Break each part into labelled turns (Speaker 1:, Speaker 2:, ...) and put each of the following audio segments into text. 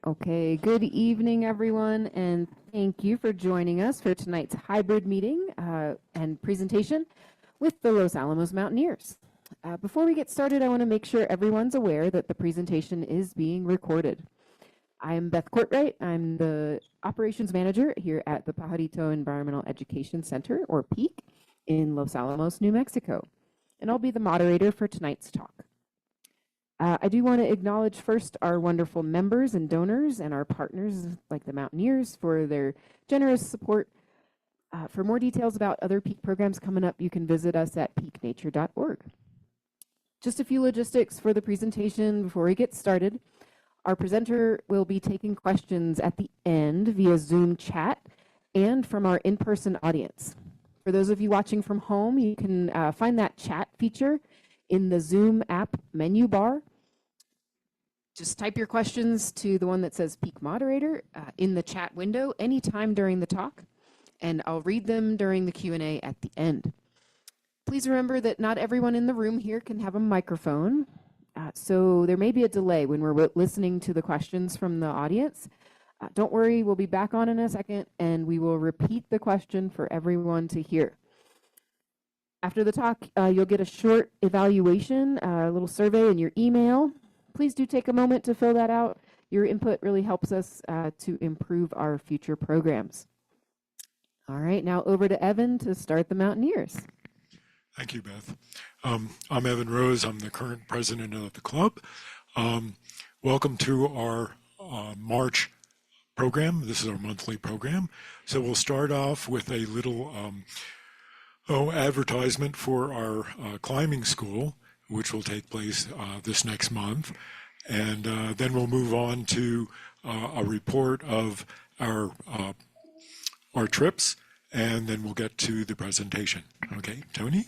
Speaker 1: Okay, good evening, everyone, and thank you for joining us for tonight's hybrid meeting and presentation with the Los Alamos Mountaineers. Before we get started, I want to make sure everyone's aware that the presentation is being recorded. I'm Beth Courtwright. I'm the operations manager here at the Pajarito Environmental Education Center, or PEAC, in Los Alamos, New Mexico, and I'll be the moderator for tonight's talk. I do want to acknowledge first our wonderful members and donors and our partners like the Mountaineers for their generous support. For more details about other PEAC programs coming up, you can visit us at peaknature.org. Just a few logistics for the presentation before we get started. Our presenter will be taking questions at the end via Zoom chat and from our in-person audience. For those of you watching from home, you can find that chat feature in the Zoom app menu bar. Just type your questions to the one that says PEAC Moderator in the chat window anytime during the talk, and I'll read them during the Q&A at the end. Please remember that not everyone in the room here can have a microphone, so there may be a delay when we're listening to the questions from the audience. Don't worry, we'll be back on in a second, and we will repeat the question for everyone to hear. After the talk, you'll get a short evaluation, a little survey in your email. Please do take a moment to fill that out. Your input really helps us to improve our future programs. All right, now over to Evan to start the Mountaineers.
Speaker 2: Thank you, Beth. I'm Evan Rose. I'm the current president of the club. Welcome to our March program. This is our monthly program. So we'll start off with a little advertisement for our climbing school, which will take place this next month. And then we'll move on to a report of our trips, and then we'll get to the presentation. Okay, Tony?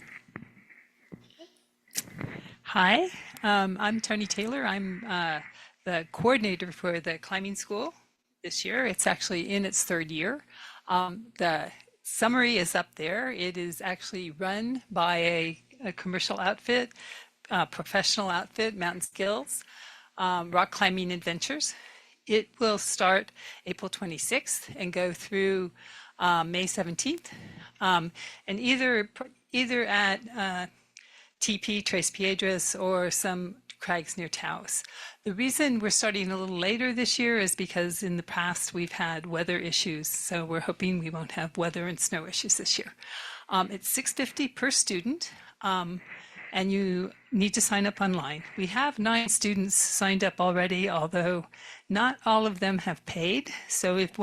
Speaker 3: Hi, I'm Tony Taylor. I'm the coordinator for the climbing school this year. It's actually in its third year. The summary is up there. It is actually run by a commercial outfit, professional outfit, Mountain Skills, Rock Climbing Adventures. It will start April 26th and go through May 17th, and either at TP, Tres Piedras, or some crags near Taos. The reason we're starting a little later this year is because in the past we've had weather issues, so we're hoping we won't have weather and snow issues this year. It's $6.50 per student, and you need to sign up online. We have 9 students signed up already, although not all of them have paid. So if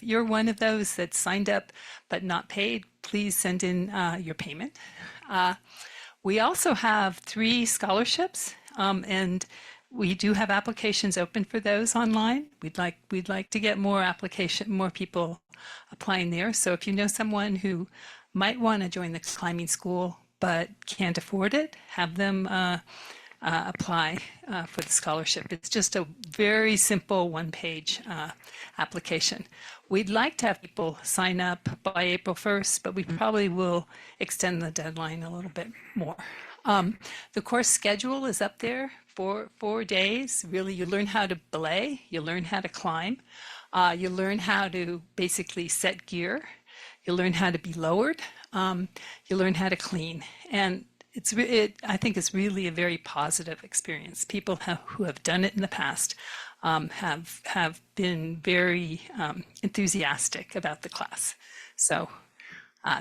Speaker 3: you're one of those that signed up but not paid, please send in your payment. We also have 3 scholarships, and we do have applications open for those online. We'd like to get more people applying there. So if you know someone who might want to join the climbing school but can't afford it, have them apply for the scholarship. It's just a very simple one-page application. We'd like to have people sign up by April 1st, but we probably will extend the deadline a little bit more. The course schedule is up there for 4 days. Really, you learn how to belay, you learn how to climb, you learn how to basically set gear, you learn how to be lowered, you learn how to clean. And I think it's really a very positive experience. People who have done it in the past have been very enthusiastic about the class. So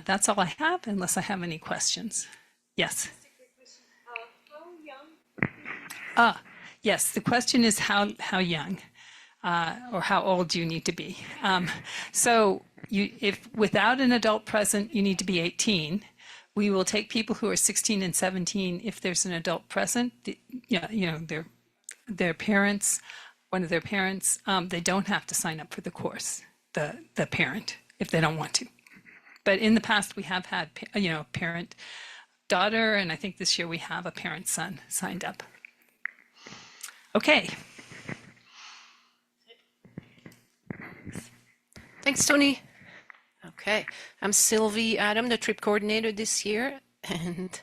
Speaker 3: that's all I have, unless I have any questions. Yes. How young? Yes, the question is how young or how old do you need to be? So if without an adult present, you need to be 18. We will take people who are 16 and 17 if there's an adult present. Their parents, one of their parents, they don't have to sign up for the course, the parent, if they don't want to. But in the past, we have had, parent daughter, and I think this year we have a parent son signed up. Okay.
Speaker 4: Thanks, Tony. Okay, I'm Sylvie Adam, the trip coordinator this year, and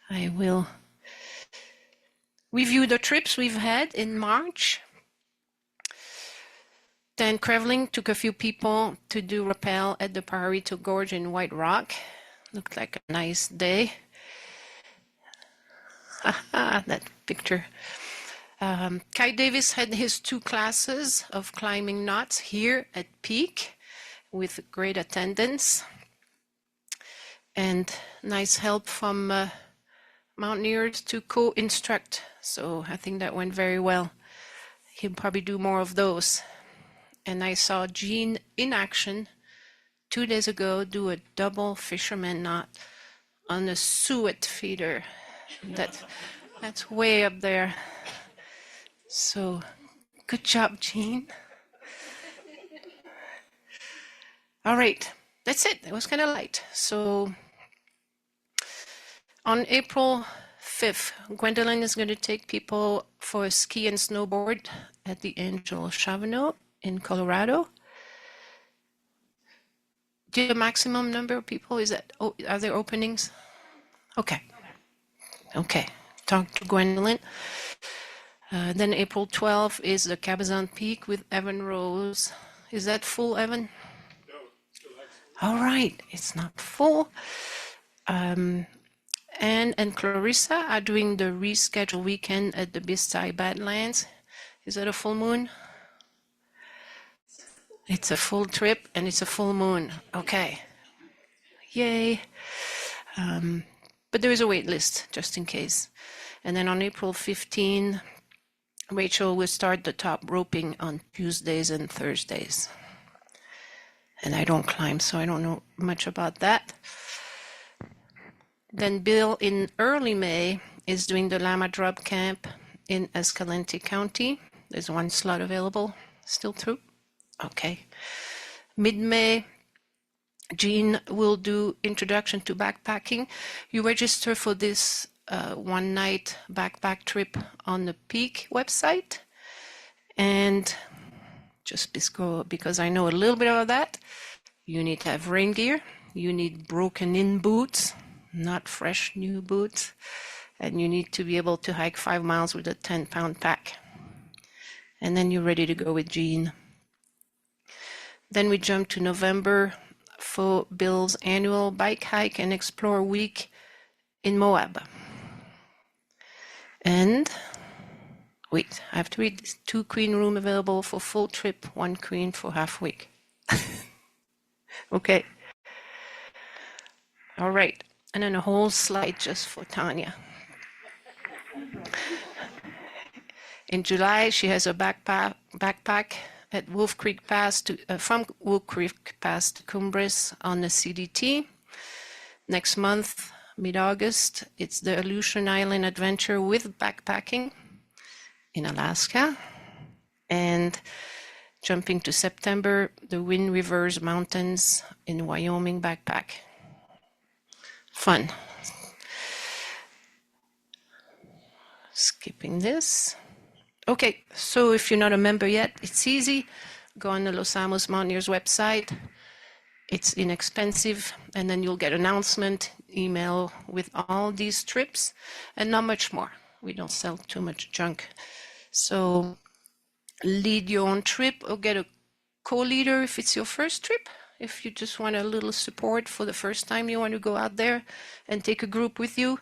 Speaker 4: I will review the trips we've had in March. Then Creveling took a few people to do rappel at the Pajarito Gorge in White Rock. Looked like a nice day. That picture. Kai Davis had his 2 classes of climbing knots here at Peak with great attendance and nice help from mountaineers to co-instruct. So I think that went very well. He'll probably do more of those. And I saw Jean in action 2 days ago do a double fisherman knot on a suet feeder. That's way up there. So good job, Jean. All right, that's it. It was kind of light. So on April 5th, Gwendolyn is going to take people for a ski and snowboard at the Angel Chavano in Colorado. Do you have a maximum number of people? Are there openings? Okay. Talk to Gwendolyn. Then April 12th is the Cabazon Peak with Evan Rose. Is that full, Evan?
Speaker 2: No, still excellent.
Speaker 4: All right, it's not full. Anne and Clarissa are doing the rescheduled weekend at the Bistai Badlands. Is that a full moon? It's a full trip and it's a full moon. Okay. Yay. But there is a wait list just in case. And then on April 15, Rachel will start the top roping on Tuesdays and Thursdays. And I don't climb, so I don't know much about that. Then Bill in early May is doing the Llama Drop Camp in Escalante County. There's 1 slot available, still true. Okay. Mid-May, Jean will do Introduction to Backpacking. You register for this 1-night backpack trip on the Peak website. And just because I know a little bit about that, you need to have rain gear. You need broken-in boots, not fresh new boots. And you need to be able to hike 5 miles with a 10-pound pack. And then you're ready to go with Jean. Then we jump to November for Bill's annual Bike Hike and Explore Week in Moab. And wait, I have to read this. 2 queen room available for full trip, 1 queen for half week. Okay. All right. And then a whole slide just for Tanja. In July, she has a backpack at Wolf Creek Pass from Wolf Creek Pass to Cumbres on the CDT. Next month, mid-August, it's the Aleutian Island Adventure with backpacking in Alaska. And jumping to September, the Wind Rivers Mountains in Wyoming backpack. Fun. Skipping this. Okay, so if you're not a member yet, it's easy. Go on the Los Alamos Mountaineers website. It's inexpensive, and then you'll get announcement, email with all these trips, and not much more. We don't sell too much junk. So lead your own trip or get a co-leader if it's your first trip. If you just want a little support for the first time you want to go out there and take a group with you,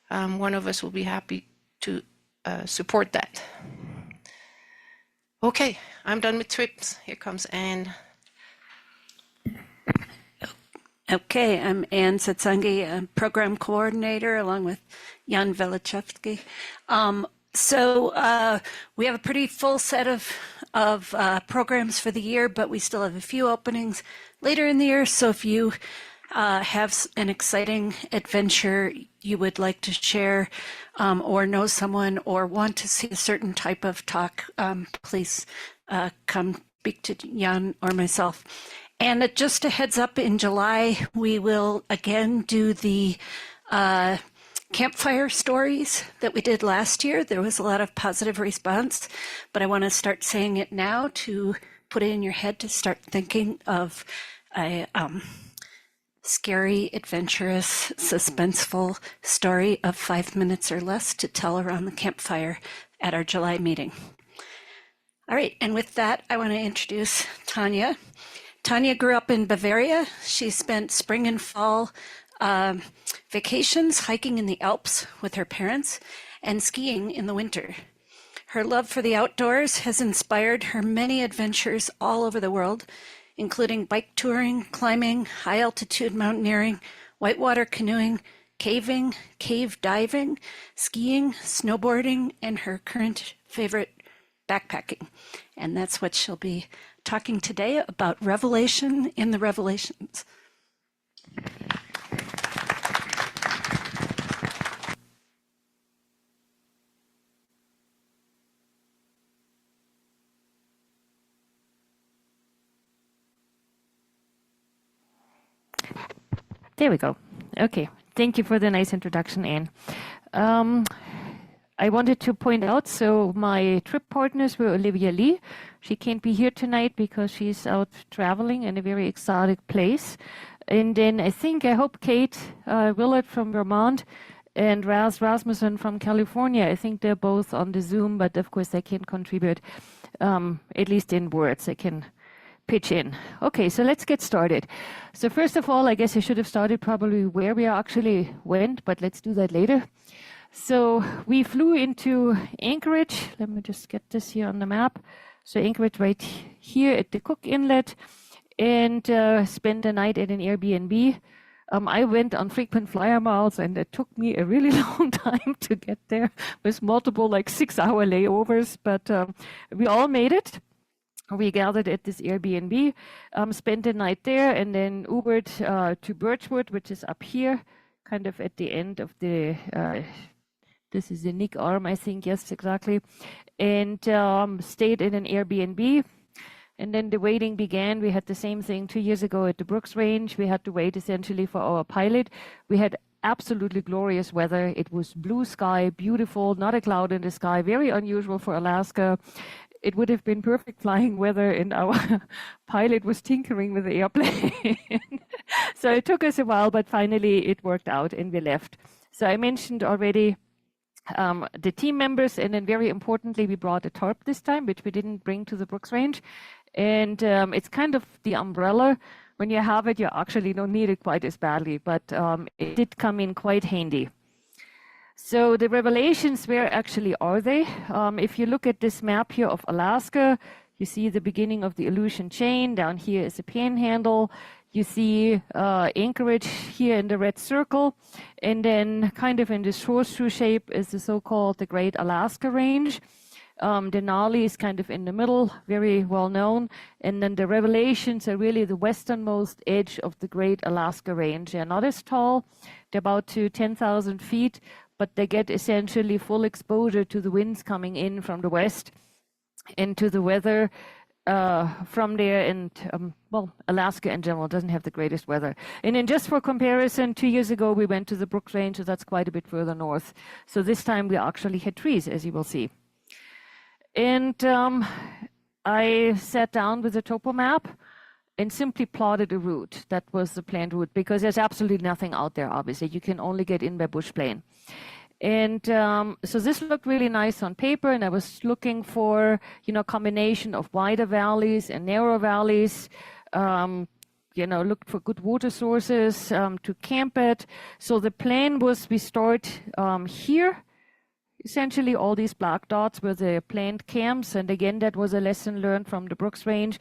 Speaker 4: one of us will be happy to support that. Okay, I'm done with trips. Here comes Anne.
Speaker 5: Okay, I'm Anne Satsangi, I'm program coordinator along with Jan Velichevsky. So we have a pretty full set of programs for the year, but we still have a few openings later in the year. So if you have an exciting adventure you would like to share, or know someone or want to see a certain type of talk, please come speak to Jan or myself. And just a heads up, in July, we will again do the campfire stories that we did last year. There was a lot of positive response, but I want to start saying it now to put it in your head to start thinking of a scary, adventurous, suspenseful story of 5 minutes or less to tell around the campfire at our July meeting. All right, and with that, I want to introduce Tanja. Tanja grew up in Bavaria. She spent spring and fall vacations hiking in the Alps with her parents and skiing in the winter. Her love for the outdoors has inspired her many adventures all over the world, including bike touring, climbing, high-altitude mountaineering, whitewater canoeing, caving, cave diving, skiing, snowboarding, and her current favorite, backpacking. And that's what she'll be talking today about revelation in the revelations.
Speaker 6: There we go. Okay, thank you for the nice introduction, Anne. I wanted to point out, so my trip partners were Olivia Lee. She can't be here tonight because she's out traveling in a very exotic place. And then I hope Kate Willard from Vermont and Raz Rasmussen from California. I think they're both on the Zoom, but of course they can't contribute, at least in words. I can pitch in. Okay, so let's get started. So first of all, I guess I should have started probably where we actually went, but let's do that later. So we flew into Anchorage. Let me just get this here on the map. So Anchorage right here at the Cook Inlet, and spent the night at an Airbnb. I went on frequent flyer miles, and it took me a really long time to get there with multiple 6-hour layovers, but we all made it. We gathered at this Airbnb, spent the night there, and then Ubered to Birchwood, which is up here, kind of at the end of the, this is the Nick Arm, I think, yes, exactly, and stayed in an Airbnb. And then the waiting began. We had the same thing 2 years ago at the Brooks Range. We had to wait essentially for our pilot. We had absolutely glorious weather. It was blue sky, beautiful, not a cloud in the sky, very unusual for Alaska. It would have been perfect flying weather, and our pilot was tinkering with the airplane. So it took us a while, but finally it worked out and we left. So I mentioned already the team members, and then very importantly, we brought a tarp this time, which we didn't bring to the Brooks Range. And it's kind of the umbrella. When you have it, you actually don't need it quite as badly, but it did come in quite handy. So the revelations, where actually are they? If you look at this map here of Alaska, you see the beginning of the Aleutian chain. Down here is the Panhandle. You see Anchorage here in the red circle. And then kind of in this horseshoe shape is the so-called the Great Alaska Range. Denali is kind of in the middle, very well known. And then the revelations are really the westernmost edge of the Great Alaska Range. They're not as tall. They're about to 10,000 feet, but they get essentially full exposure to the winds coming in from the west and to the weather from there. And well, Alaska in general doesn't have the greatest weather. And then just for comparison, 2 years ago we went to the Brooks Range, so that's quite a bit further north. So this time we actually had trees, as you will see. And I sat down with a topo map and simply plotted a route. That was the planned route, because there's absolutely nothing out there, obviously. You can only get in by bush plane. And so this looked really nice on paper, and I was looking for, a combination of wider valleys and narrow valleys, looked for good water sources to camp at. So the plan was we start here. Essentially, all these black dots were the planned camps. And again, that was a lesson learned from the Brooks Range.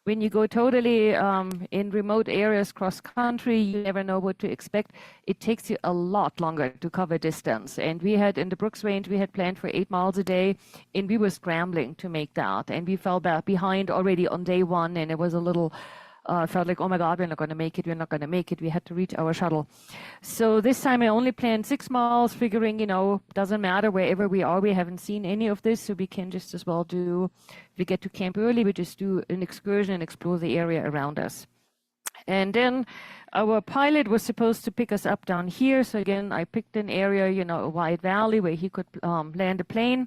Speaker 6: When you go totally in remote areas cross country, you never know what to expect. It takes you a lot longer to cover distance. And we had in the Brooks Range, we had planned for 8 miles a day, and we were scrambling to make that. And we fell back behind already on day one, and it was a little, felt like, oh my God, we're not going to make it. We're not going to make it. We had to reach our shuttle. So this time I only planned 6 miles, figuring, doesn't matter wherever we are. We haven't seen any of this, so we can just as well do, if we get to camp early, we just do an excursion and explore the area around us. And then our pilot was supposed to pick us up down here. So again, I picked an area, a wide valley where he could land a plane.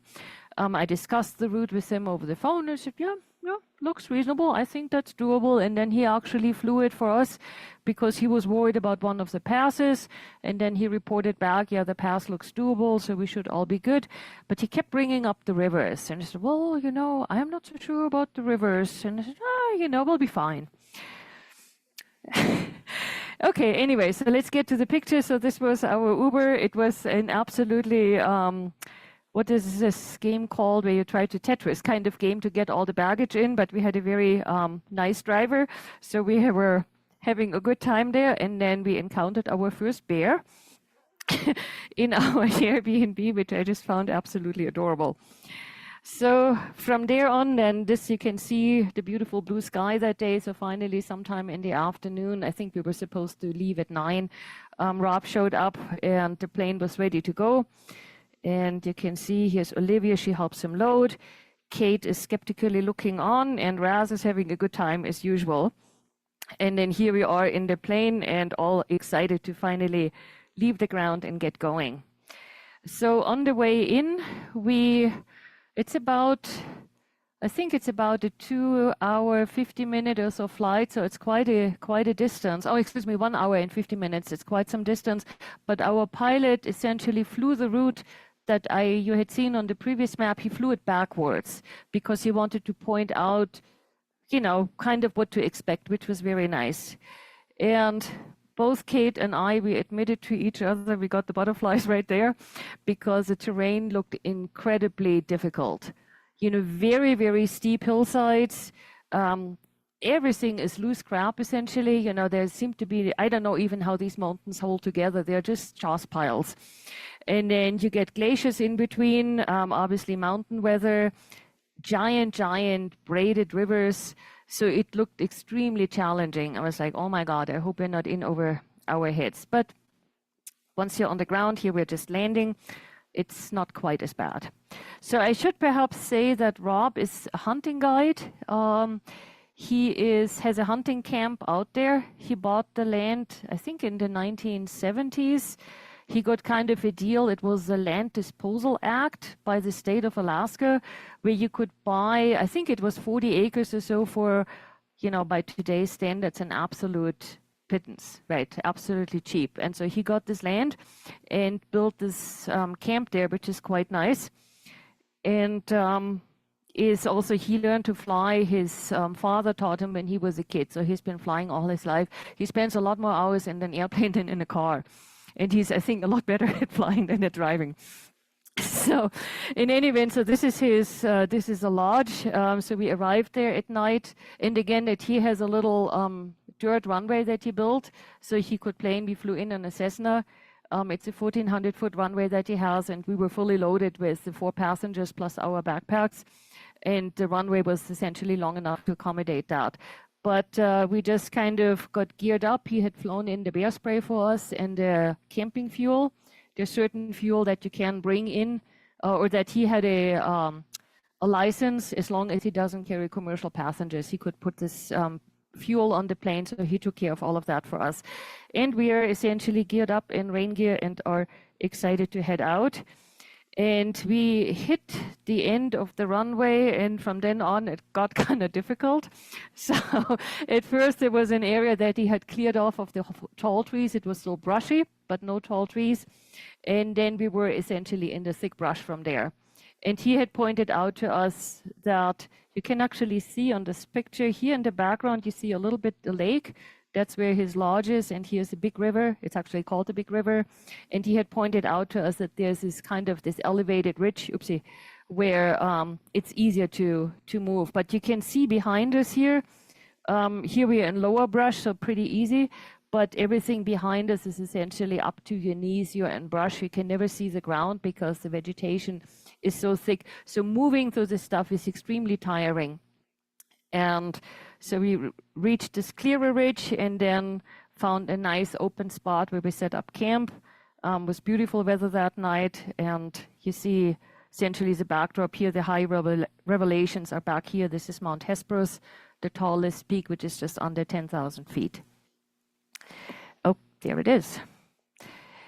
Speaker 6: I discussed the route with him over the phone and said, yeah, looks reasonable. I think that's doable. And then he actually flew it for us because he was worried about one of the passes. And then he reported back, yeah, the pass looks doable, so we should all be good. But he kept bringing up the rivers. And I said, well, I'm not so sure about the rivers. And I said, we'll be fine. Okay, anyway, so let's get to the picture. So this was our Uber. It was an absolutely, what is this game called where you try to Tetris kind of game to get all the baggage in, but we had a very nice driver. So we were having a good time there, and then we encountered our first bear in our Airbnb, which I just found absolutely adorable. So from there on, then this you can see the beautiful blue sky that day. So finally, sometime in the afternoon, I think we were supposed to leave at 9. Rob showed up and the plane was ready to go. And you can see here's Olivia, she helps him load. Kate is skeptically looking on, and Raz is having a good time as usual. And then here we are in the plane and all excited to finally leave the ground and get going. So on the way in, I think it's about a 2-hour, 50-minute or so flight. So it's quite a distance. Oh, excuse me, 1 hour and 50 minutes. It's quite some distance. But our pilot essentially flew the route that you had seen on the previous map. He flew it backwards because he wanted to point out, kind of what to expect, which was very nice. And both Kate and I, we admitted to each other, we got the butterflies right there because the terrain looked incredibly difficult. Very, very steep hillsides. Everything is loose crap, essentially. There seem to be, I don't know even how these mountains hold together. They're just joss piles. And then you get glaciers in between, obviously mountain weather, giant braided rivers. So it looked extremely challenging. I was like, oh my God, I hope we're not in over our heads. But once you're on the ground, here we're just landing, it's not quite as bad. So I should perhaps say that Rob is a hunting guide. He has a hunting camp out there. He bought the land, I think in the 1970s. He got kind of a deal. It was the Land Disposal Act by the state of Alaska, where you could buy, I think it was 40 acres or so for, by today's standards, an absolute pittance, right? Absolutely cheap. And so he got this land and built this camp there, which is quite nice. And he learned to fly. His father taught him when he was a kid. So he's been flying all his life. He spends a lot more hours in an airplane than in a car. And he's, I think, a lot better at flying than at driving. So in any event, so this is a lodge. So we arrived there at night. And again, that he has a little dirt runway that he built. So he could plane. We flew in on a Cessna. It's a 1,400-foot runway that he has. And we were fully loaded with the 4 passengers plus our backpacks. And the runway was essentially long enough to accommodate that. But we just kind of got geared up. He had flown in the bear spray for us and the camping fuel. There's certain fuel that you can bring in, or that he had a license as long as he doesn't carry commercial passengers. He could put this fuel on the plane, so he took care of all of that for us. And we are essentially geared up in rain gear and are excited to head out. And we hit the end of the runway, and from then on, it got kind of difficult. So at first, there was an area that he had cleared off of the tall trees. It was still brushy, but no tall trees. And then we were essentially in the thick brush from there. And he had pointed out to us that you can actually see on this picture here in the background, you see a little bit the lake. That's where his lodge is, and here's a big river. It's actually called the Big River. And he had pointed out to us that there's this kind of this elevated ridge, where it's easier to move. But you can see behind us here, here we are in lower brush, so pretty easy. But everything behind us is essentially up to your knees. You're in brush. You can never see the ground because the vegetation is so thick. So moving through this stuff is extremely tiring. And so we reached this clearer ridge and then found a nice open spot where we set up camp. It was beautiful weather that night. And you see essentially the backdrop here, the high revelations are back here. This is Mount Hesperus, the tallest peak, which is just under 10,000 feet. Oh, there it is.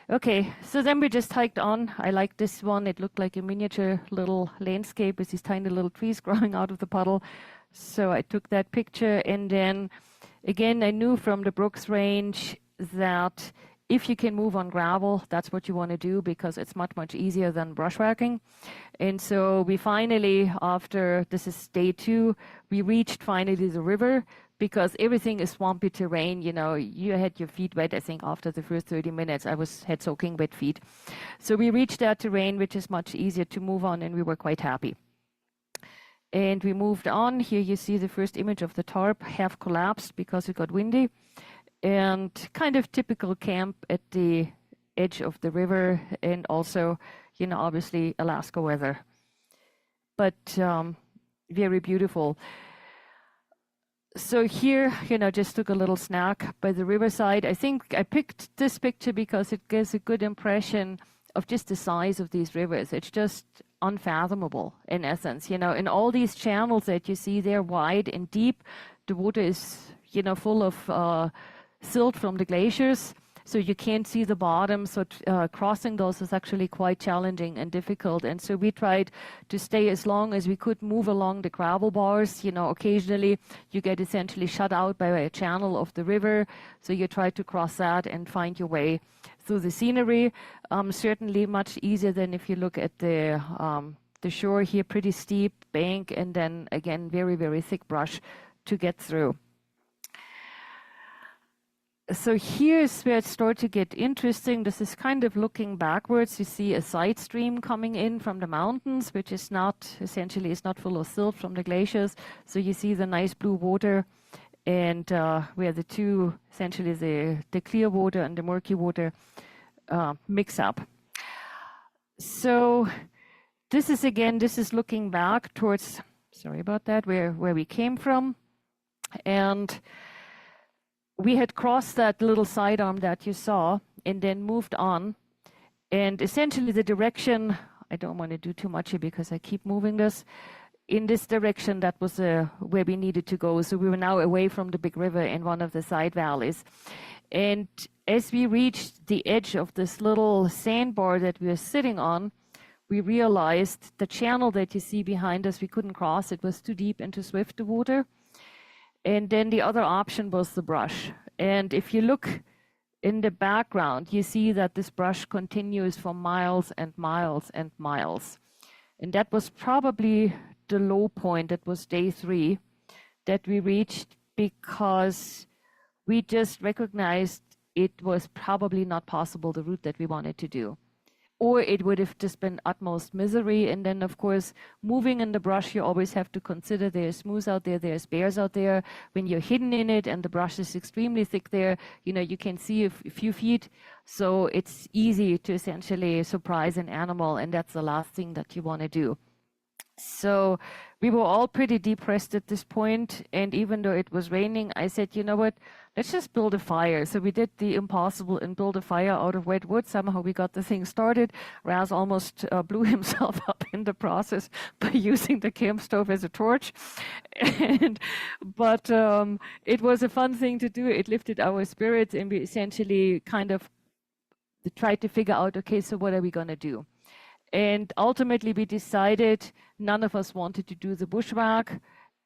Speaker 6: Okay, so then we just hiked on. I liked this one. It looked like a miniature little landscape with these tiny little trees growing out of the puddle. So I took that picture, and then again, I knew from the Brooks Range that if you can move on gravel, that's what you want to do because it's much, much easier than bushwhacking. And so we finally, after this is day 2, we reached finally the river because everything is swampy terrain. You know, you had your feet wet, I think, after the first 30 minutes. I had soaking wet feet. So we reached that terrain, which is much easier to move on, and we were quite happy. And we moved on. Here you see the first image of the tarp, half collapsed because it got windy. And kind of typical camp at the edge of the river, and also, you know, obviously Alaska weather. But very beautiful. So here, you know, just took a little snack by the riverside. I think I picked this picture because it gives a good impression of just the size of these rivers. It's just unfathomable in essence. You know, in all these channels that you see, they're wide and deep. The water is, you know, full of silt from the glaciers, so you can't see the bottom. So crossing those is actually quite challenging and difficult. And so we tried to stay as long as we could, move along the gravel bars. You know, occasionally you get essentially shut out by a channel of the river, so you try to cross that and find your way through the scenery. Certainly much easier than if you look at the shore here, pretty steep bank, and then again very, very thick brush to get through. So here's where it starts to get interesting. This is kind of looking backwards. You see a side stream coming in from the mountains, which is not, essentially, is not full of silt from the glaciers. So you see the nice blue water, and where the two, essentially the clear water and the murky water mix up. So this is, again, this is looking back towards, sorry about that, where we came from. And we had crossed that little sidearm that you saw and then moved on. And essentially the direction, I don't want to do too much here because I keep moving this, in this direction, that was where we needed to go. So we were now away from the big river in one of the side valleys. And as we reached the edge of this little sandbar that we were sitting on, we realized the channel that you see behind us, we couldn't cross. It was too deep and too swift, the water. And then the other option was the brush. And if you look in the background, you see that this brush continues for miles and miles and miles. And that was probably the low point. That was day 3 that we reached, because we just recognized it was probably not possible, the route that we wanted to do. Or it would have just been utmost misery. And then, of course, moving in the brush, you always have to consider there's moose out there, there's bears out there. When you're hidden in it and the brush is extremely thick there, you know, you can see a few feet. So it's easy to essentially surprise an animal, and that's the last thing that you want to do. So we were all pretty depressed at this point, and even though it was raining, I said, you know what, let's just build a fire. So we did the impossible and built a fire out of wet wood. Somehow we got the thing started. Raz almost blew himself up in the process by using the camp stove as a torch. But it was a fun thing to do. It lifted our spirits, and we essentially kind of tried to figure out, okay, so what are we going to do? And ultimately, we decided none of us wanted to do the bushwhack.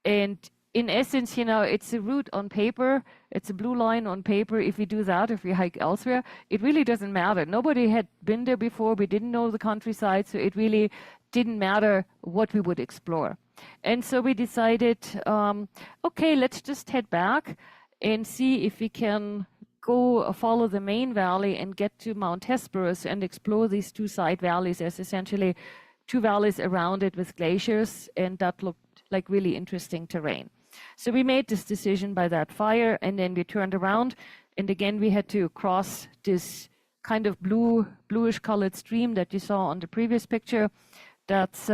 Speaker 6: And in essence, you know, it's a route on paper. It's a blue line on paper. If we do that, if we hike elsewhere, it really doesn't matter. Nobody had been there before. We didn't know the countryside, so it really didn't matter what we would explore. And so we decided, okay, let's just head back and see if we can go follow the main valley and get to Mount Hesperus and explore these two side valleys. There's essentially two valleys around it with glaciers, and that looked like really interesting terrain. So we made this decision by that fire, and then we turned around, and again we had to cross this kind of bluish colored stream that you saw on the previous picture. That's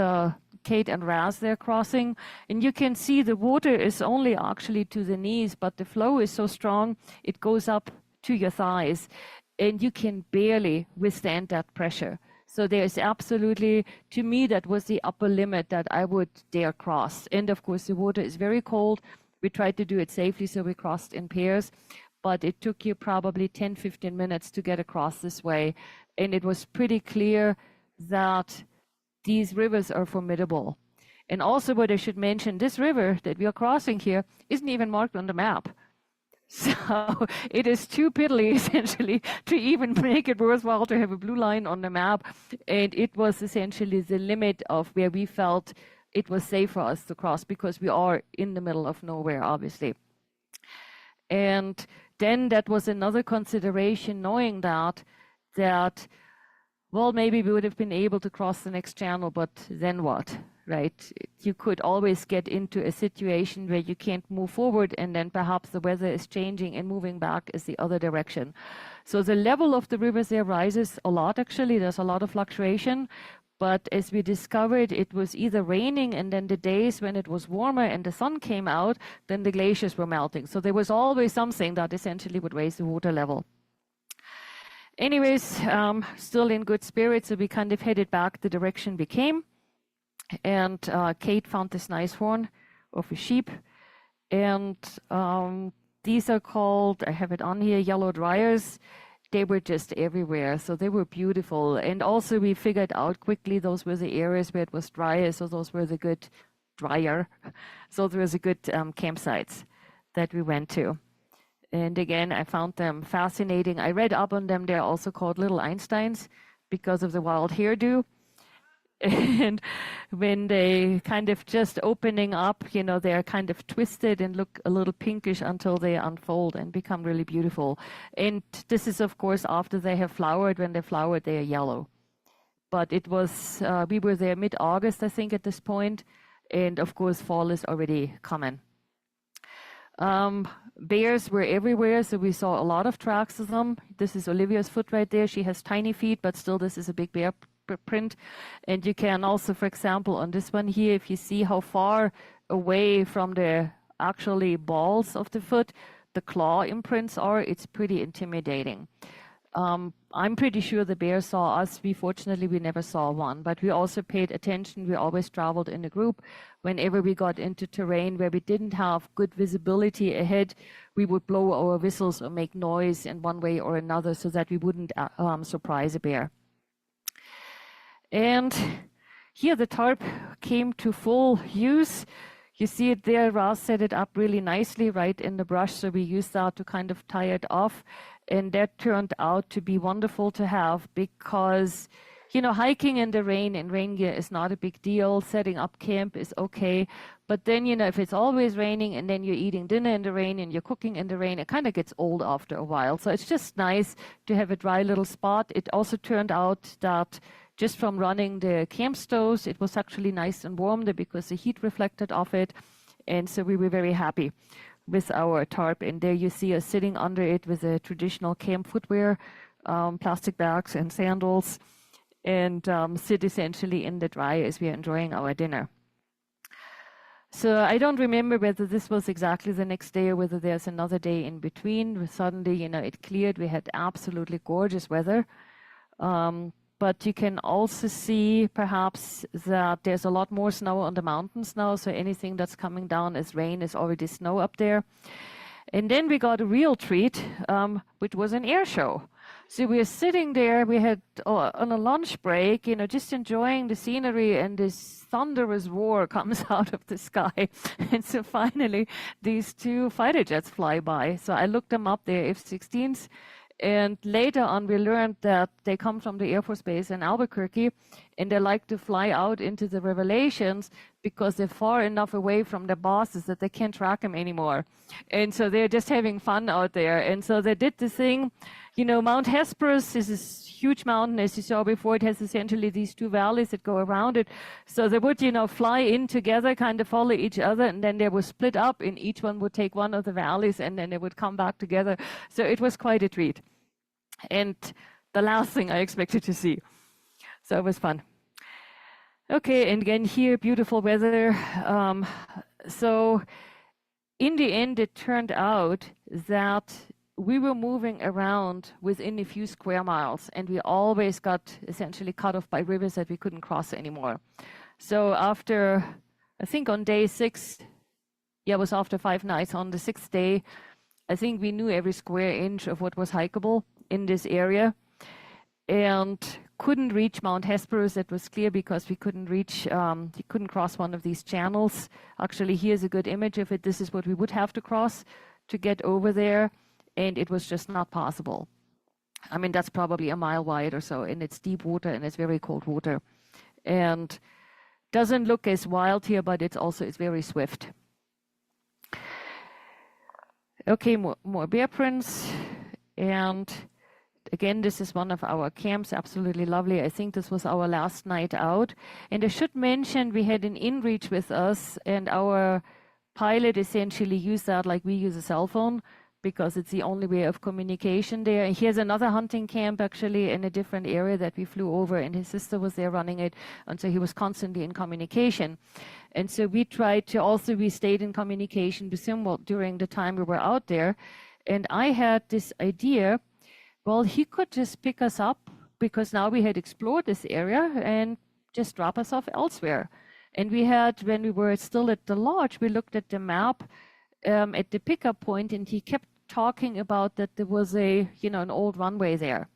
Speaker 6: Kate and Raz there crossing, and you can see the water is only actually to the knees, but the flow is so strong it goes up to your thighs, and you can barely withstand that pressure. So there's absolutely, to me, that was the upper limit that I would dare cross. And of course the water is very cold. We tried to do it safely, so we crossed in pairs, but it took you probably 10, 15 minutes to get across this way. And it was pretty clear that these rivers are formidable. And also what I should mention, this river that we are crossing here isn't even marked on the map. So it is too piddly, essentially, to even make it worthwhile to have a blue line on the map. And it was essentially the limit of where we felt it was safe for us to cross, because we are in the middle of nowhere, obviously. And then that was another consideration, knowing that, well, maybe we would have been able to cross the next channel, but then what? Right? You could always get into a situation where you can't move forward, and then perhaps the weather is changing and moving back is the other direction. So the level of the rivers there rises a lot, actually. There's a lot of fluctuation. But as we discovered, it was either raining, and then the days when it was warmer and the sun came out, then the glaciers were melting. So there was always something that essentially would raise the water level. Anyways, still in good spirits, so we kind of headed back the direction we came. And Kate found this nice horn of a sheep. And these are called, I have it on here, yellow dryers. They were just everywhere, so they were beautiful. And also we figured out quickly those were the areas where it was drier, so those were the good So there was a good campsites that we went to. And again, I found them fascinating. I read up on them. They're also called little Einsteins because of the wild hairdo. And when they kind of just opening up, you know, they're kind of twisted and look a little pinkish until they unfold and become really beautiful. And this is, of course, after they have flowered. When they flowered, they are yellow. But it was, we were there mid-August, I think, at this point. And of course, fall is already coming. Bears were everywhere, so we saw a lot of tracks of them. This is Olivia's foot right there. She has tiny feet, but still this is a big bear print. And you can also, for example, on this one here, if you see how far away from the actually balls of the foot the claw imprints are, it's pretty intimidating. I'm pretty sure the bear saw us. Fortunately, we never saw one, but we also paid attention. We always traveled in a group. Whenever we got into terrain where we didn't have good visibility ahead, we would blow our whistles or make noise in one way or another so that we wouldn't surprise a bear. And here the tarp came to full use. You see it there, Raz set it up really nicely right in the brush, so we used that to kind of tie it off. And that turned out to be wonderful to have because, you know, hiking in the rain and rain gear is not a big deal. Setting up camp is okay. But then, you know, if it's always raining and then you're eating dinner in the rain and you're cooking in the rain, it kind of gets old after a while. So it's just nice to have a dry little spot. It also turned out that just from running the camp stoves, it was actually nice and warm there because the heat reflected off it. And so we were very happy with our tarp. And there you see us sitting under it with a traditional camp footwear, plastic bags and sandals, and sit essentially in the dry as we are enjoying our dinner. So I don't remember whether this was exactly the next day or whether there's another day in between. Suddenly, you know, it cleared. We had absolutely gorgeous weather. But you can also see perhaps that there's a lot more snow on the mountains now. So anything that's coming down as rain is already snow up there. And then we got a real treat, which was an air show. So we were sitting there, we had on a lunch break, you know, just enjoying the scenery, and this thunderous roar comes out of the sky. And so finally, these two fighter jets fly by. So I looked them up, they're F-16s. And later on, we learned that they come from the Air Force Base in Albuquerque, and they like to fly out into the Revelations because they're far enough away from their bosses that they can't track them anymore. And so they're just having fun out there. And so they did the thing. You know, Mount Hesperus is this huge mountain, as you saw before. It has essentially these two valleys that go around it. So they would, you know, fly in together, kind of follow each other, and then they would split up, and each one would take one of the valleys, and then they would come back together. So it was quite a treat. And the last thing I expected to see. So it was fun. Okay, and again here, beautiful weather. So in the end, it turned out that we were moving around within a few square miles, and we always got essentially cut off by rivers that we couldn't cross anymore. So after, I think on day 6, it was after 5 nights, on the 6th day, I think we knew every square inch of what was hikeable in this area, and couldn't reach Mount Hesperus. That was clear because we couldn't reach, you couldn't cross one of these channels. Actually, here's a good image of it. This is what we would have to cross to get over there, and it was just not possible. I mean, that's probably a mile wide or so, and it's deep water and it's very cold water. And doesn't look as wild here, but it's very swift. Okay, more bear prints. And again, this is one of our camps, absolutely lovely. I think this was our last night out. And I should mention we had an inReach with us, and our pilot essentially used that like we use a cell phone, because it's the only way of communication there. And here's another hunting camp actually in a different area that we flew over, and his sister was there running it, and so he was constantly in communication. And so we stayed in communication with him during the time we were out there. And I had this idea, well, he could just pick us up, because now we had explored this area, and just drop us off elsewhere. And we had, when we were still at the lodge, we looked at the map at the pickup point, and he kept talking about that there was an old runway there,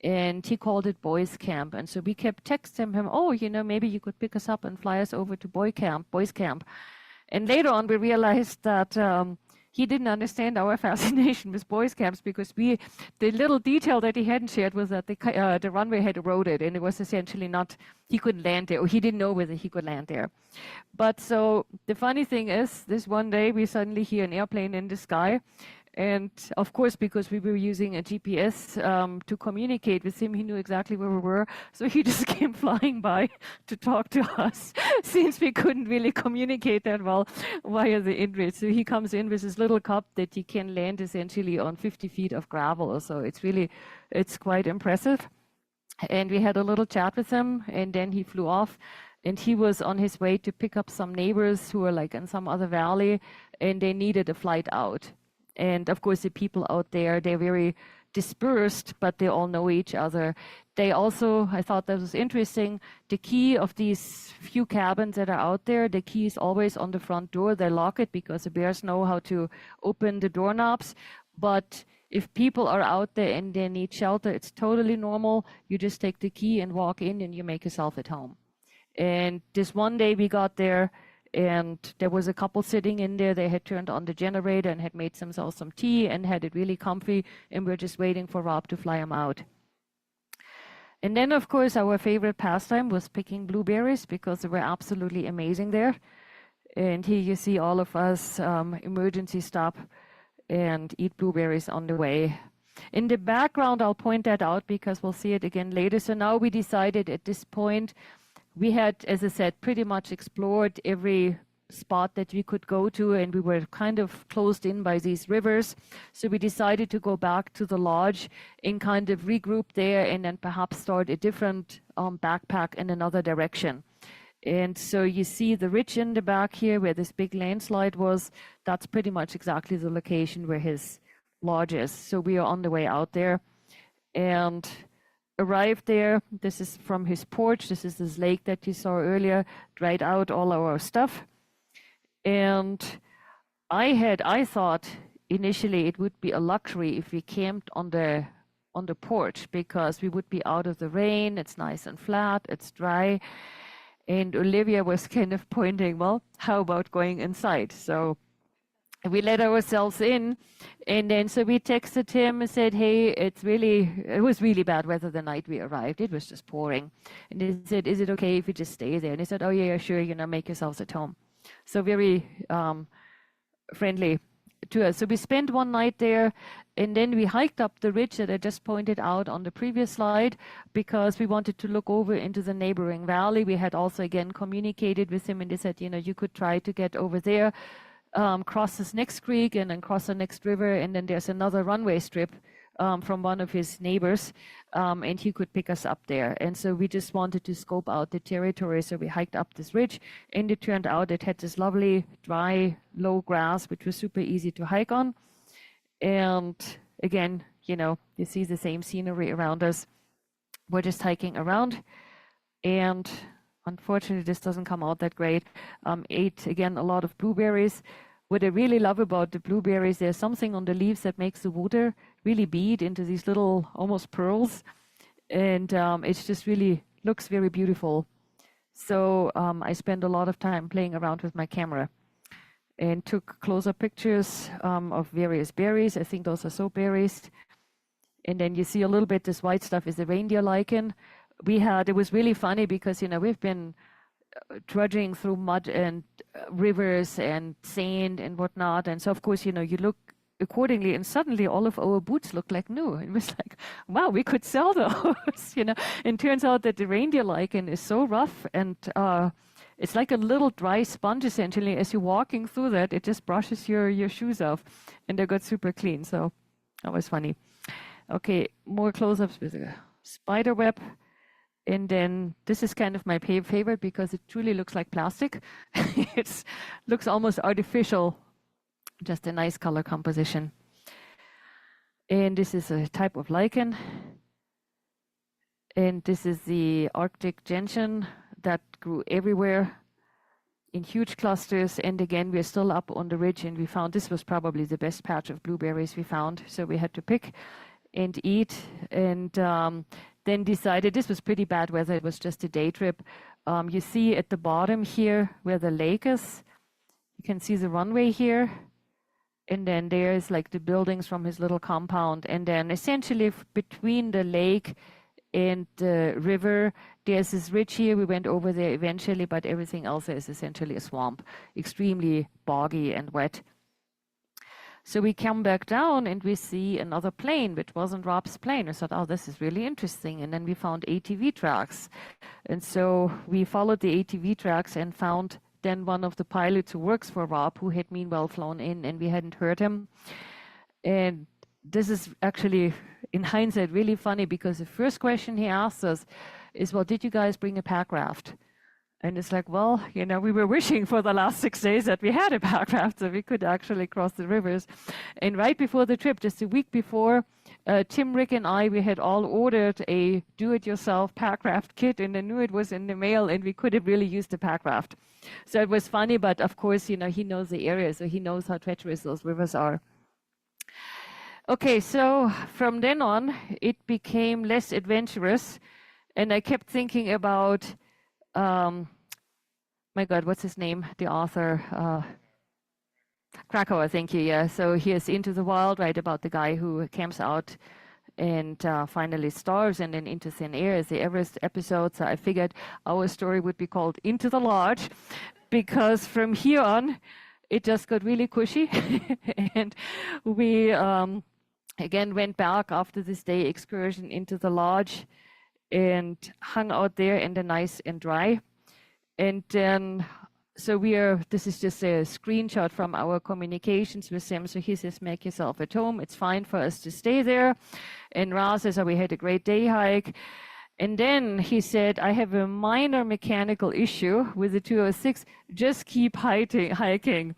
Speaker 6: and he called it Boys Camp. And so we kept texting him, oh, maybe you could pick us up and fly us over to Boys Camp. And later on, we realized that he didn't understand our fascination with boys camps, because the little detail that he hadn't shared was that the runway had eroded, and it was essentially he couldn't land there, or he didn't know whether he could land there. But so the funny thing is, this one day we suddenly hear an airplane in the sky. And of course, because we were using a GPS to communicate with him, he knew exactly where we were. So he just came flying by to talk to us, since we couldn't really communicate that well via the inReach. So he comes in with his little cup that he can land essentially on 50 feet of gravel. So it's quite impressive. And we had a little chat with him, and then he flew off. And he was on his way to pick up some neighbors who were like in some other valley, and they needed a flight out. And of course, the people out there, they're very dispersed, but they all know each other. They also, I thought that was interesting, the key of these few cabins that are out there, the key is always on the front door. They lock it because the bears know how to open the doorknobs. But if people are out there and they need shelter, it's totally normal. You just take the key and walk in, and you make yourself at home. And this one day we got there, and there was a couple sitting in there. They had turned on the generator and had made themselves some tea and had it really comfy, and we're just waiting for Rob to fly them out. And then, of course, our favorite pastime was picking blueberries, because they were absolutely amazing there. And here you see all of us emergency stop and eat blueberries on the way. In the background, I'll point that out because we'll see it again later. So now we decided at this point, we had, as I said, pretty much explored every spot that we could go to, and we were kind of closed in by these rivers. So we decided to go back to the lodge and kind of regroup there, and then perhaps start a different backpack in another direction. And so you see the ridge in the back here where this big landslide was. That's pretty much exactly the location where his lodge is. So we are on the way out there and arrived there. This is from his porch. This is this lake that you saw earlier, dried out all our stuff. And I thought initially it would be a luxury if we camped on the porch, because we would be out of the rain. It's nice and flat, it's dry. And Olivia was kind of pointing, well, how about going inside? So we let ourselves in, and then so we texted him and said, hey, it was really bad weather the night we arrived. It was just pouring. And he said, is it okay if we just stay there? And he said, oh yeah, sure, make yourselves at home. So very friendly to us. So we spent one night there, and then we hiked up the ridge that I just pointed out on the previous slide, because we wanted to look over into the neighboring valley. We had also again communicated with him, and they said, you could try to get over there, cross this next creek and then cross the next river, and then there's another runway strip from one of his neighbors, and he could pick us up there. And so we just wanted to scope out the territory, so we hiked up this ridge, and it turned out it had this lovely dry low grass which was super easy to hike on. And again, you see the same scenery around us. We're just hiking around, and unfortunately this doesn't come out that great. Ate again a lot of blueberries. what I really love about the blueberries, there's something on the leaves that makes the water really bead into these little almost pearls. And it's just really looks very beautiful. So I spend a lot of time playing around with my camera and took close-up pictures of various berries. I think those are soap berries. And then you see a little bit, this white stuff is the reindeer lichen. It was really funny because, we've been trudging through mud and rivers and sand and whatnot. And so, of course, you look accordingly, and suddenly all of our boots look like new. It was like, wow, we could sell those, And turns out that the reindeer lichen is so rough, and it's like a little dry sponge, essentially. As you're walking through that, it just brushes your shoes off, and they got super clean. So that was funny. Okay, more close-ups with a spider web. And then this is kind of my favorite because it truly looks like plastic. It looks almost artificial, just a nice color composition. And this is a type of lichen. And this is the Arctic gentian that grew everywhere in huge clusters. And again, we're still up on the ridge, and we found this was probably the best patch of blueberries we found. So we had to pick and eat, and then decided this was pretty bad weather. It was just a day trip. You see at the bottom here where the lake is, you can see the runway here. And then there's like the buildings from his little compound. And then essentially between the lake and the river, there's this ridge here. We went over there eventually, but everything else is essentially a swamp, extremely boggy and wet. So we come back down and we see another plane, which wasn't Rob's plane. I thought, oh, this is really interesting. And then we found ATV tracks. And so we followed the ATV tracks and found then one of the pilots who works for Rob, who had meanwhile flown in, and we hadn't heard him. And this is actually, in hindsight, really funny, because the first question he asked us is, well, did you guys bring a pack raft? And it's like, well, we were wishing for the last 6 days that we had a pack raft so we could actually cross the rivers. And right before the trip, just a week before, Tim, Rick, and I, we had all ordered a do-it-yourself pack raft kit, and I knew it was in the mail, and we could have really used a pack raft. So it was funny, but of course, he knows the area, so he knows how treacherous those rivers are. Okay, so from then on, it became less adventurous, and I kept thinking about my God, what's his name? The author, Krakauer, thank you, yeah. So here's Into the Wild, right, about the guy who camps out and finally starves, and then Into Thin Air is the Everest episode. So I figured our story would be called Into the Lodge, because from here on, it just got really cushy. And we, again, went back after this day excursion into the lodge and hung out there in the nice and dry. And then, so this is just a screenshot from our communications with him. So he says, make yourself at home. It's fine for us to stay there. And Raz says, oh, we had a great day hike. And then he said, I have a minor mechanical issue with the 206, just keep hiking.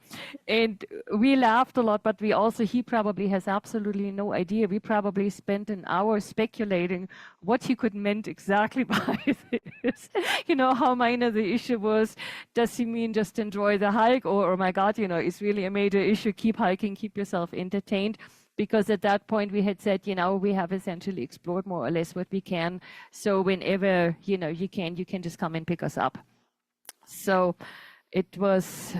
Speaker 6: And we laughed a lot, but he probably has absolutely no idea. We probably spent an hour speculating what he could meant exactly by this. How minor the issue was. Does he mean just enjoy the hike? Or, oh my God, it's really a major issue. Keep hiking, keep yourself entertained. Because at that point we had said, we have essentially explored more or less what we can. So whenever, you can just come and pick us up. So it was,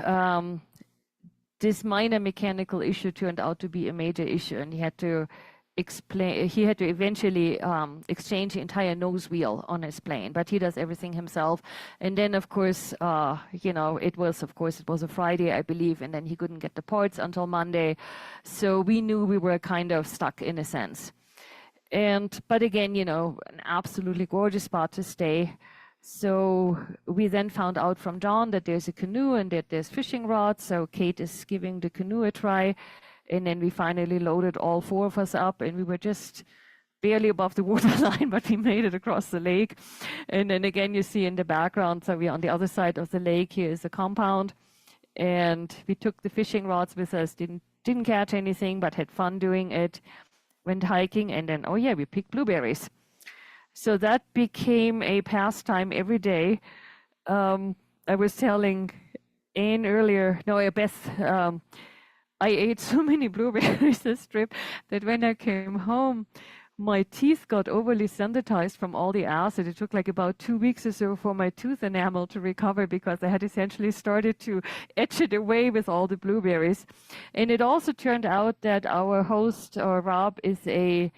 Speaker 6: this minor mechanical issue turned out to be a major issue, and he had to eventually exchange the entire nose wheel on his plane, but he does everything himself. And then, of course, it was a Friday, I believe, and then he couldn't get the parts until Monday. So we knew we were kind of stuck in a sense. But again, an absolutely gorgeous spot to stay. So we then found out from John that there's a canoe and that there's fishing rods. So Kate is giving the canoe a try. And then we finally loaded all 4 of us up, and we were just barely above the waterline, but we made it across the lake. And then again, you see in the background, so we're on the other side of the lake. Here is the compound. And we took the fishing rods with us, didn't catch anything, but had fun doing it, went hiking, and then, oh yeah, we picked blueberries. So that became a pastime every day. I was telling And earlier, no, Beth, I ate so many blueberries this trip that when I came home, my teeth got overly sensitized from all the acid. It took like about 2 weeks or so for my tooth enamel to recover because I had essentially started to etch it away with all the blueberries. And it also turned out that our host, or Rob, is a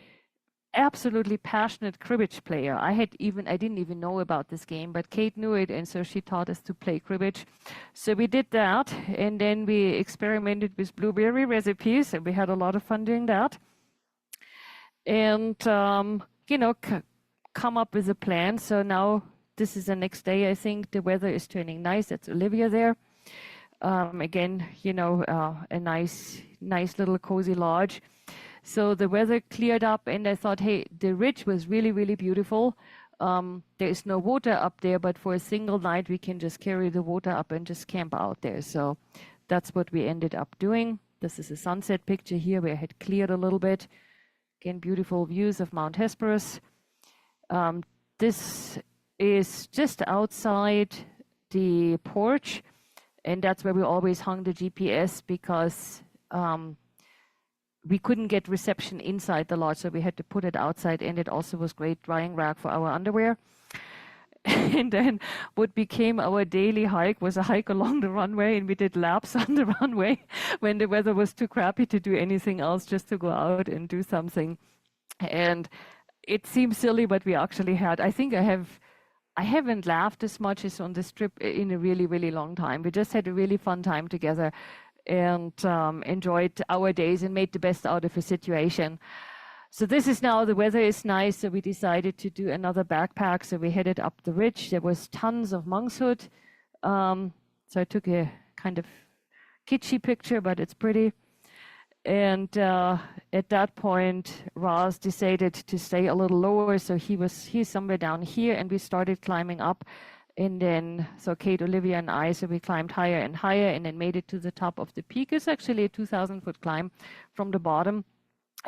Speaker 6: absolutely passionate cribbage player. I didn't even know about this game, but Kate knew it, and so she taught us to play cribbage. So we did that, and then we experimented with blueberry recipes, and we had a lot of fun doing that. And come up with a plan. So now this is the next day. I think the weather is turning nice. That's Olivia there. Again, a nice little cozy lodge. So the weather cleared up, and I thought, hey, the ridge was really, really beautiful. There is no water up there, but for a single night, we can just carry the water up and just camp out there. So that's what we ended up doing. This is a sunset picture here where I had cleared a little bit. Again, beautiful views of Mount Hesperus. This is just outside the porch, and that's where we always hung the GPS because we couldn't get reception inside the lodge, so we had to put it outside, and it also was great drying rack for our underwear. And then what became our daily hike was a hike along the runway, and we did laps on the runway when the weather was too crappy to do anything else, just to go out and do something. And it seems silly, but we actually had, I haven't laughed as much as on this trip in a really, really long time. We just had a really fun time together and enjoyed our days and made the best out of a situation. So this is now, the weather is nice, so we decided to do another backpack. So we headed up the ridge. There was tons of monkshood. So I took a kind of kitschy picture, but it's pretty. And at that point, Raz decided to stay a little lower. So he's somewhere down here, and we started climbing up. And then, so Kate, Olivia, and I, so we climbed higher and higher and then made it to the top of the peak. It's actually a 2,000-foot climb from the bottom.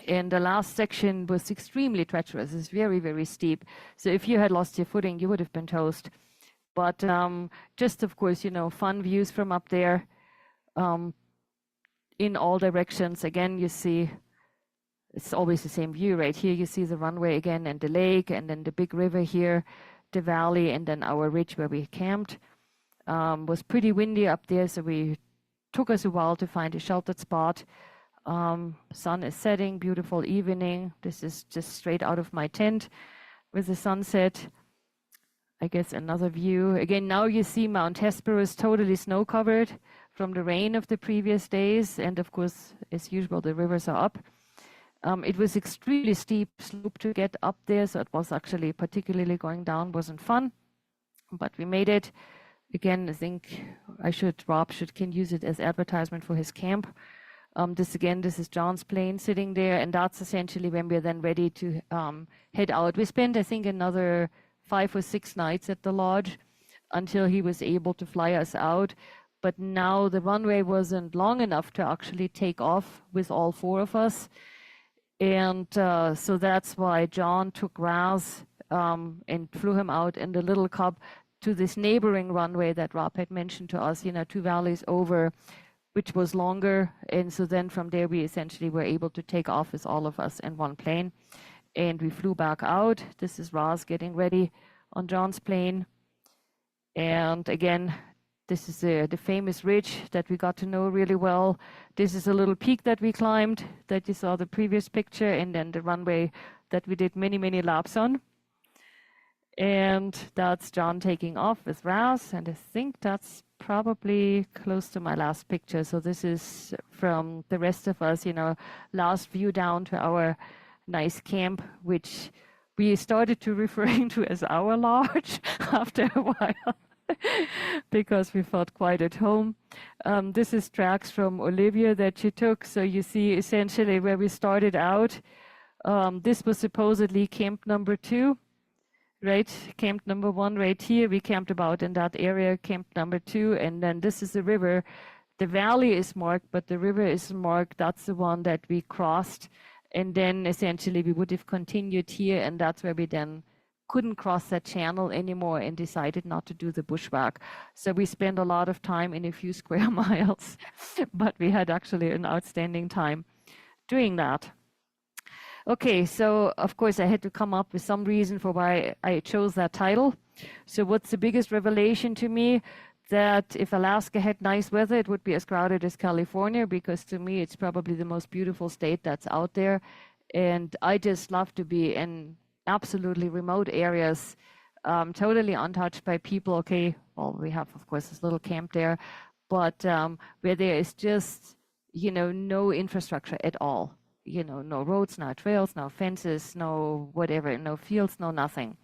Speaker 6: And the last section was extremely treacherous. It's very, very steep. So if you had lost your footing, you would have been toast. But just, of course, fun views from up there in all directions. Again, you see, it's always the same view right here. You see the runway again and the lake and then the big river here, the valley, and then our ridge where we camped. Was pretty windy up there, so we took us a while to find a sheltered spot. Sun is setting, beautiful evening. This is just straight out of my tent with the sunset. I guess another view. Again, now you see Mount Hesperus totally snow covered from the rain of the previous days. And of course, as usual, the rivers are up. It was extremely steep slope to get up there, so it was actually, particularly going down, wasn't fun, but we made it. Again, I think Rob can use it as advertisement for his camp. This is John's plane sitting there, and that's essentially when we're then ready to head out. We spent, I think, another 5 or 6 nights at the lodge until he was able to fly us out. But now the runway wasn't long enough to actually take off with all 4 of us. And so that's why John took Raz and flew him out in the little cub to this neighboring runway that Rob had mentioned to us, 2 valleys over, which was longer. And so then from there, we essentially were able to take off with all of us in one plane. And we flew back out. This is Raz getting ready on John's plane. And again, this is the famous ridge that we got to know really well. This is a little peak that we climbed that you saw the previous picture, and then the runway that we did many, many laps on. And that's John taking off with Raz, and I think that's probably close to my last picture. So this is from the rest of us, last view down to our nice camp, which we started to referring to as our lodge after a while. Because we felt quite at home. This is tracks from Olivia that she took. So you see essentially where we started out. This was supposedly camp number 2, right? Camp number 1 right here. We camped about in that area, camp number 2. And then this is the river. The valley is marked, but the river is marked. That's the one that we crossed. And then essentially we would have continued here. And that's where we then couldn't cross that channel anymore and decided not to do the bushwhack. So we spent a lot of time in a few square miles, but we had actually an outstanding time doing that. Okay, so of course I had to come up with some reason for why I chose that title. So what's the biggest revelation to me? That if Alaska had nice weather, it would be as crowded as California, because to me it's probably the most beautiful state that's out there. And I just love to be in absolutely remote areas, totally untouched by people. Okay, well, we have, of course, this little camp there, but where there is just, no infrastructure at all. No roads, no trails, no fences, no whatever, no fields, no nothing.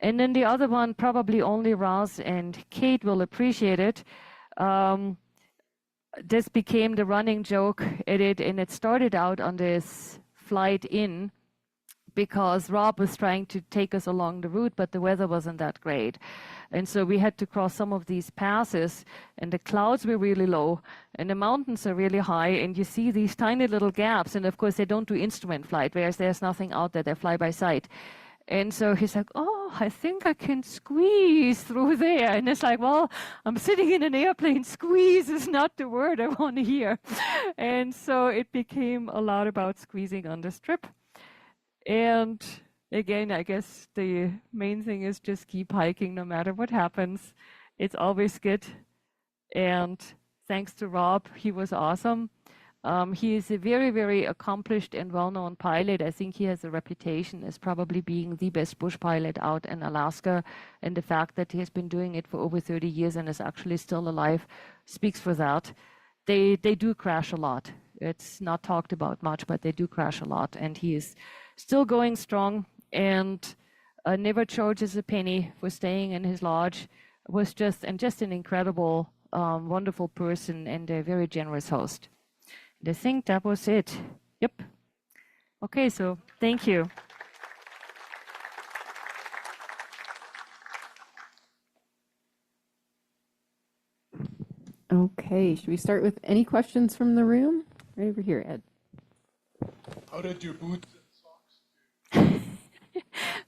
Speaker 6: And then the other one, probably only Raz and Kate will appreciate it. This became the running joke at it, and it started out on this flight in because Rob was trying to take us along the route, but the weather wasn't that great. And so we had to cross some of these passes, and the clouds were really low, and the mountains are really high, and you see these tiny little gaps. And of course, they don't do instrument flight, whereas there's nothing out there, they fly by sight. And so he's like, oh, I think I can squeeze through there. And it's like, well, I'm sitting in an airplane. Squeeze is not the word I want to hear. And so it became a lot about squeezing on this trip. And again, I guess the main thing is just keep hiking no matter what happens. It's always good. And thanks to Rob, he was awesome. He is a very, very accomplished and well-known pilot. I think he has a reputation as probably being the best bush pilot out in Alaska. And the fact that he has been doing it for over 30 years and is actually still alive speaks for that. They do crash a lot. It's not talked about much, but they do crash a lot. And he is still going strong and never charges a penny for staying in his lodge. Was just an incredible, wonderful person and a very generous host. I think that was it. Yep. Okay, so thank you.
Speaker 1: Okay, should we start with any questions from the room? Right over here, Ed.
Speaker 2: How did your boots and socks do?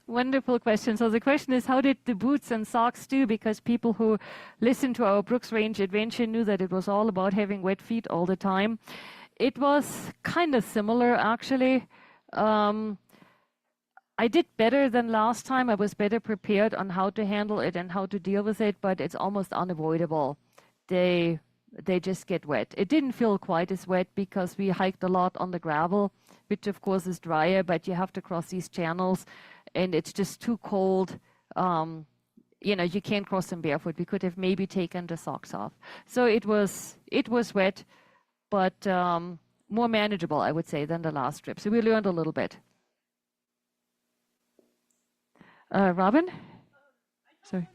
Speaker 6: Wonderful question. So the question is, how did the boots and socks do? Because people who listened to our Brooks Range adventure knew that it was all about having wet feet all the time. It was kind of similar, actually. I did better than last time. I was better prepared on how to handle it and how to deal with it, but it's almost unavoidable. They just get wet. It didn't feel quite as wet because we hiked a lot on the gravel, which of course is drier, but you have to cross these channels, and it's just too cold. You can't cross them barefoot. We could have maybe taken the socks off. So it was wet, but more manageable, I would say, than the last trip. So we learned a little bit. Robin? Sorry.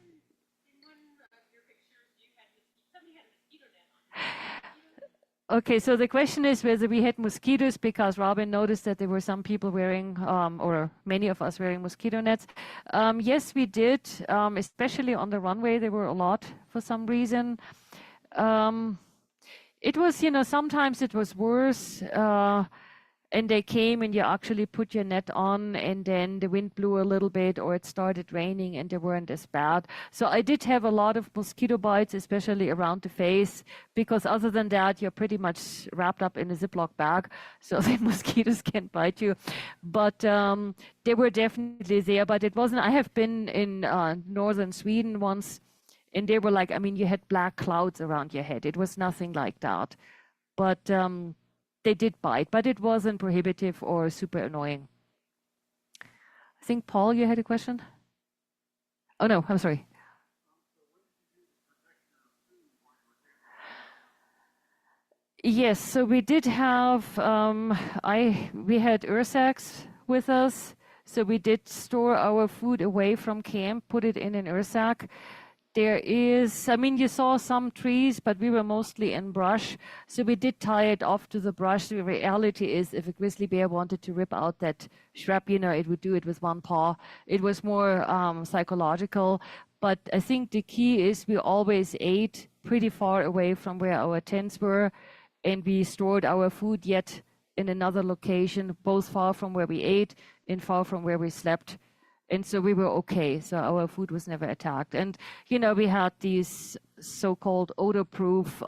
Speaker 6: Okay, so the question is whether we had mosquitoes, because Robin noticed that there were some people wearing, or many of us wearing mosquito nets. Yes, we did, especially on the runway. There were a lot for some reason. It was, sometimes it was worse, and they came and you actually put your net on and then the wind blew a little bit or it started raining and they weren't as bad. So I did have a lot of mosquito bites, especially around the face, because other than that, you're pretty much wrapped up in a Ziploc bag, so the mosquitoes can't bite you. But they were definitely there, but it wasn't, I have been in northern Sweden once, and they were like, you had black clouds around your head. It was nothing like that. But they did bite, but it wasn't prohibitive or super annoying. I think, Paul, you had a question? Oh, no, I'm sorry. Yes, so we did have, we had Ursacks with us. So we did store our food away from camp, put it in an Ursack. There is, you saw some trees, but we were mostly in brush. So we did tie it off to the brush. The reality is, if a grizzly bear wanted to rip out that shrub, it would do it with one paw. It was more psychological. But I think the key is we always ate pretty far away from where our tents were, and we stored our food yet in another location, both far from where we ate and far from where we slept. And so we were okay. So our food was never attacked. And, you know, we had these so-called odor-proof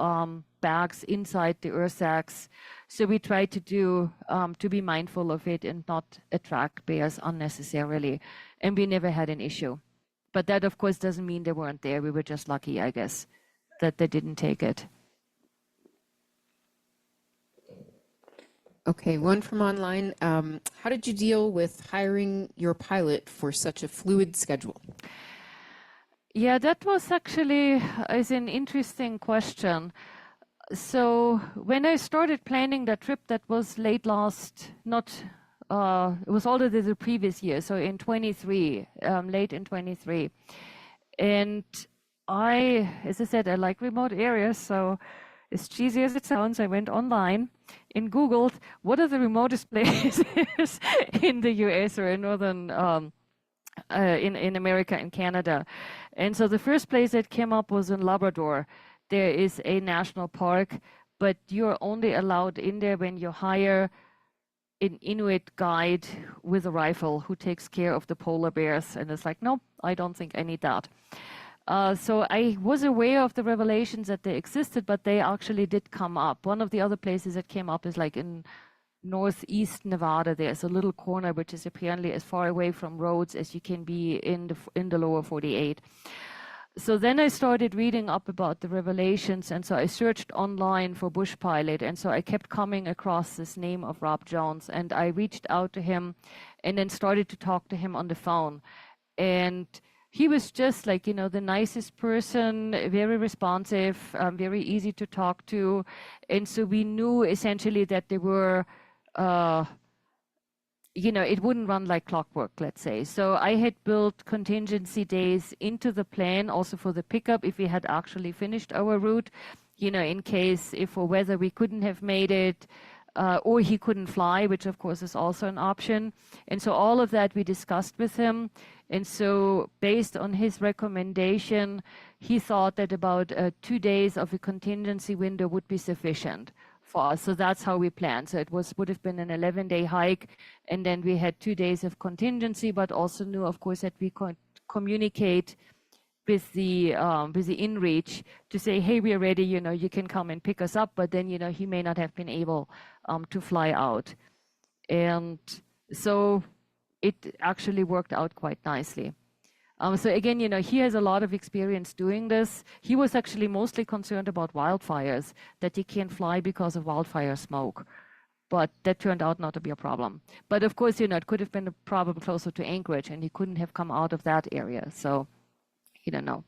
Speaker 6: bags inside the earth sacks. So we tried to do, to be mindful of it and not attract bears unnecessarily. And we never had an issue. But that, of course, doesn't mean they weren't there. We were just lucky, I guess, that they didn't take it.
Speaker 1: Okay, one from online. How did you deal with hiring your pilot for such a fluid schedule?
Speaker 6: Yeah, that was actually is an interesting question. So when I started planning that trip, that was late last, not, it was already the previous year, so in 23, late in 23. And as I said, I like remote areas, so as cheesy as it sounds, I went online and Googled what are the remotest places in the US or in northern, in America and Canada. And so the first place that came up was in Labrador. There is a national park, but you're only allowed in there when you hire an Inuit guide with a rifle who takes care of the polar bears. And it's like, nope, I don't think I need that. So I was aware of the revelations that they existed, but they actually did come up. One of the other places that came up is like in northeast Nevada. There's a little corner which is apparently as far away from roads as you can be in the lower 48. So then I started reading up about the revelations, and so I searched online for bush pilot, and so I kept coming across this name of Rob Jones, and I reached out to him and then started to talk to him on the phone. And he was just like, you know, the nicest person, very responsive, very easy to talk to. And so we knew essentially that they were, you know, it wouldn't run like clockwork, let's say. So I had built contingency days into the plan also for the pickup if we had actually finished our route, you know, in case if for weather we couldn't have made it, or he couldn't fly, which of course is also an option. And so all of that we discussed with him. And so based on his recommendation, he thought that about 2 days of a contingency window would be sufficient for us. So that's how we planned. So it would have been an 11-day hike. And then we had 2 days of contingency, but also knew, of course, that we could communicate with the inReach to say, hey, we are ready, you know, you can come and pick us up. But then, you know, he may not have been able to fly out. And so it actually worked out quite nicely. So again, you know, he has a lot of experience doing this. He was actually mostly concerned about wildfires, that he can't fly because of wildfire smoke. But that turned out not to be a problem. But of course, you know, it could have been a problem closer to Anchorage, and he couldn't have come out of that area. So you don't know.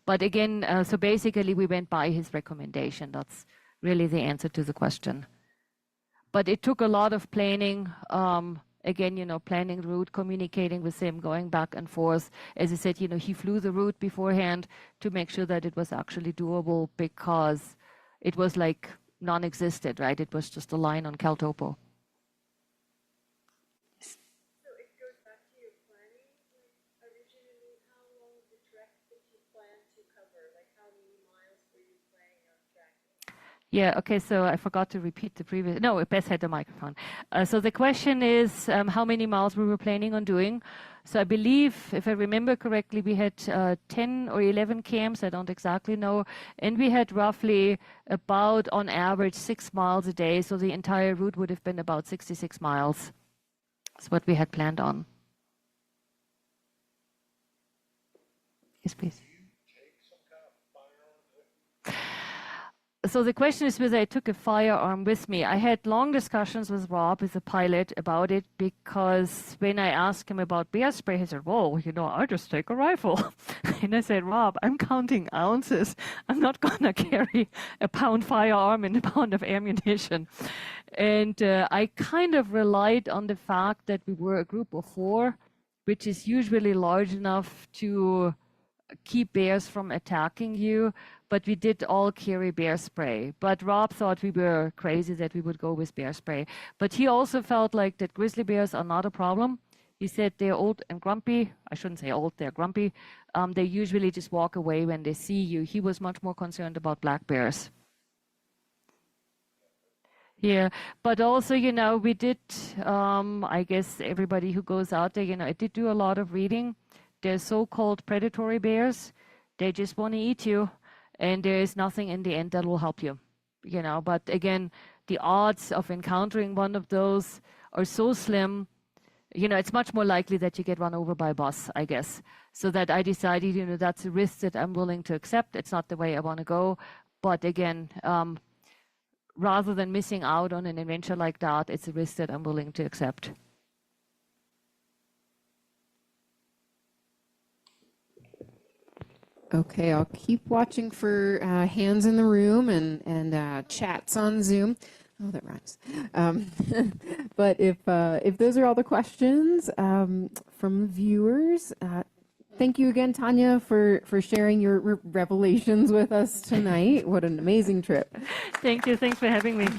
Speaker 6: But again, so basically we went by his recommendation. That's really the answer to the question. But it took a lot of planning. Again, you know, planning route, communicating with him, going back and forth. As I said, you know, he flew the route beforehand to make sure that it was actually doable, because it was like non-existent, right? It was just a line on Caltopo.
Speaker 7: So it goes back to your planning. Like originally, how long of the trek did you plan to cover? Like how many miles were you planning on tracking?
Speaker 6: Yeah, okay, so I forgot to repeat the previous, no, Beth had the microphone. So the question is how many miles we were planning on doing. So I believe, if I remember correctly, we had 10 or 11 camps, I don't exactly know, and we had roughly about, on average, 6 miles a day, so the entire route would have been about 66 miles. That's what we had planned on. Yes, please. So the question is whether I took a firearm with me. I had long discussions with Rob, with the pilot, about it, because when I asked him about bear spray, he said, well, you know, I just take a rifle. And I said, Rob, I'm counting ounces. I'm not going to carry a pound firearm and a pound of ammunition. And I kind of relied on the fact that we were a group of 4, which is usually large enough to keep bears from attacking you, but we did all carry bear spray. But Rob thought we were crazy that we would go with bear spray. But he also felt like that grizzly bears are not a problem. He said they're old and grumpy. I shouldn't say old, they're grumpy. They usually just walk away when they see you. He was much more concerned about black bears. Yeah, but also, we did, I guess everybody who goes out there, I did do a lot of reading. They're so-called predatory bears. They just want to eat you, and there is nothing in the end that will help you, But again, the odds of encountering one of those are so slim. It's much more likely that you get run over by a bus, I guess. So that I decided, that's a risk that I'm willing to accept. It's not the way I want to go. But again, rather than missing out on an adventure like that, it's a risk that I'm willing to accept.
Speaker 1: Okay, I'll keep watching for hands in the room and chats on Zoom. Oh, that rhymes. But if those are all the questions from viewers, thank you again, Tanja, for sharing your revelations with us tonight. What an amazing trip.
Speaker 6: Thank you. Thanks for having me.